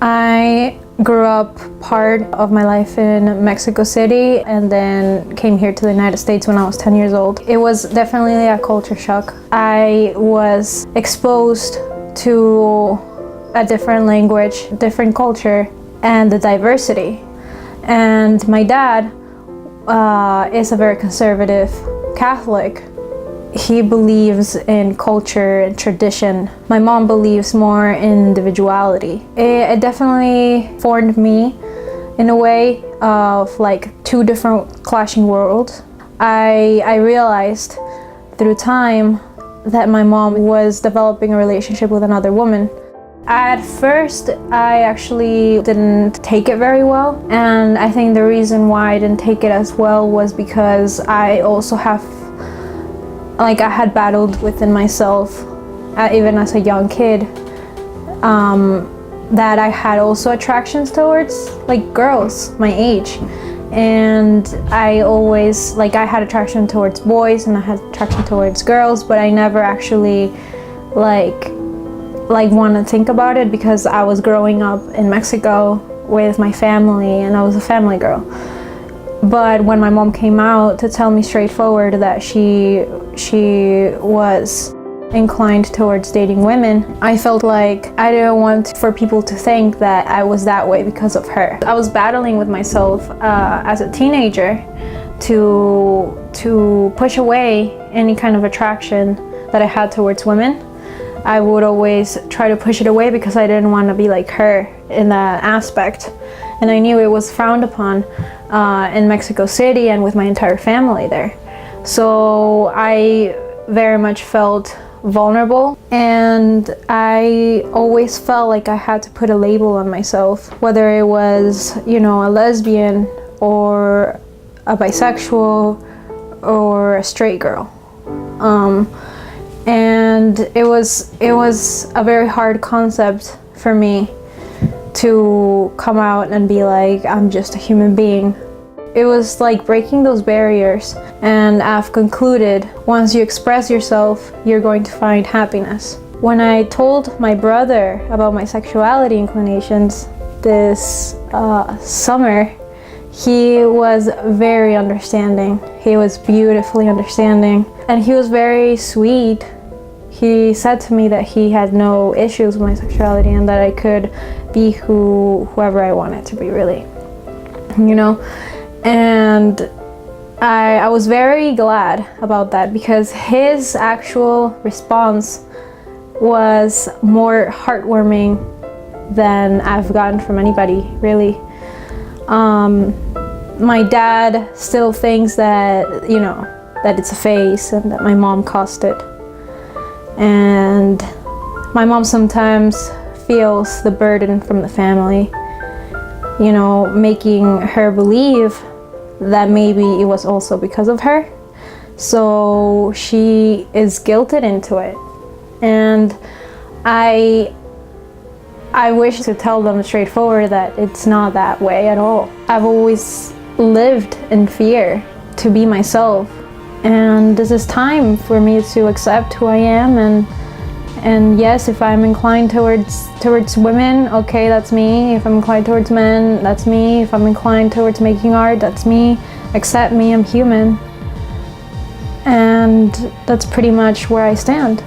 I grew up part of my life in Mexico City and then came here to the United States when I was 10 years old. It was definitely a culture shock. I was exposed to a different language, different culture, and the diversity. And my dad is a very conservative Catholic. He believes in culture and tradition. My mom believes more in individuality. It definitely formed me in a way of like two different clashing worlds. I realized through time that my mom was developing a relationship with another woman. At first, I actually didn't take it very well, and I think the reason why I didn't take it as well was because I also I had battled within myself, even as a young kid, that I had also attractions towards like girls my age. And I always, I had attraction towards boys and I had attraction towards girls, but I never actually want to think about it because I was growing up in Mexico with my family and I was a family girl. But when my mom came out to tell me straightforward that she was inclined towards dating women, I felt like I didn't want for people to think that I was that way because of her. I was battling with myself as a teenager to push away any kind of attraction that I had towards women. I would always try to push it away because I didn't want to be like her in that aspect. And I knew it was frowned upon in Mexico City and with my entire family there. So I very much felt vulnerable, and I always felt like I had to put a label on myself, whether it was, a lesbian or a bisexual or a straight girl. And it was a very hard concept for me to come out and be like, I'm just a human being. It was like breaking those barriers, and I've concluded once you express yourself, you're going to find happiness. When I told my brother about my sexuality inclinations this summer, he was very understanding. He was beautifully understanding, and he was very sweet. He said to me that he had no issues with my sexuality and that I could be whoever I wanted to be, really, And I was very glad about that because his actual response was more heartwarming than I've gotten from anybody, really. My dad still thinks that, that it's a phase and that my mom caused it. And my mom sometimes feels the burden from the family, making her believe that maybe it was also because of her. So she is guilted into it. And I wish to tell them straightforward that it's not that way at all. I've always lived in fear to be myself. And this is time for me to accept who I am, and yes, if I'm inclined towards women, okay, that's me. If I'm inclined towards men, that's me. If I'm inclined towards making art, that's me. Accept me, I'm human. And that's pretty much where I stand.